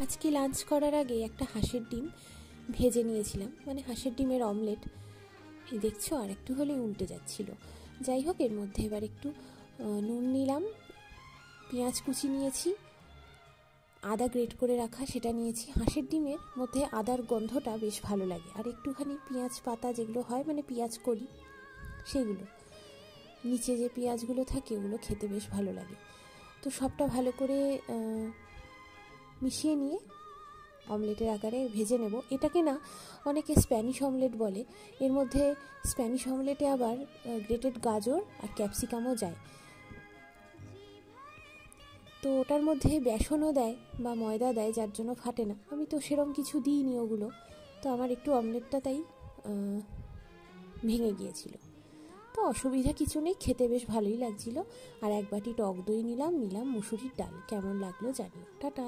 আজকে লাঞ্চ করার আগে একটা হাঁসের ডিম ভেজে নিয়েছিলাম, মানে হাঁসের ডিমের অমলেট। এই দেখছো আর একটু হলেই উল্টে যাচ্ছিল। যাই হোক, এর মধ্যে এবার একটু নুন নিলাম, পেঁয়াজ কুচি নিয়েছি, আদা গ্রেট করে রাখা সেটা নিয়েছি। হাঁসের ডিমের মধ্যে আদার গন্ধটা বেশ ভালো লাগে, আর একটুখানি পেঁয়াজ পাতা যেগুলো হয়, মানে পেঁয়াজ কলি, সেগুলো নিচে যে পেঁয়াজগুলো থাকে ওগুলো খেতে বেশ ভালো লাগে। তো সবটা ভালো করে মিশিয়ে নিয়ে অমলেটের আকারে ভেজে নেব। এটাকে না অনেকে স্প্যানিশ অমলেট বলে। এর মধ্যে স্প্যানিশ অমলেটে আবার গ্রেটেড গাজর আর ক্যাপসিকামও যায়। তো ওটার মধ্যে বেসনও দেয় বা ময়দা দেয়, যার জন্য ফাটে না। আমি তো সেরকম কিছু দিইনি ওগুলো, তো আমার একটু অমলেটটা তাই ভেঙে গিয়েছিল। তো অসুবিধা কিছু নেই, খেতে বেশ ভালোই লাগছিল। আর এক বাটি টক দই নিলাম মুসুরির ডাল। কেমন লাগলো জানিও। টাটা।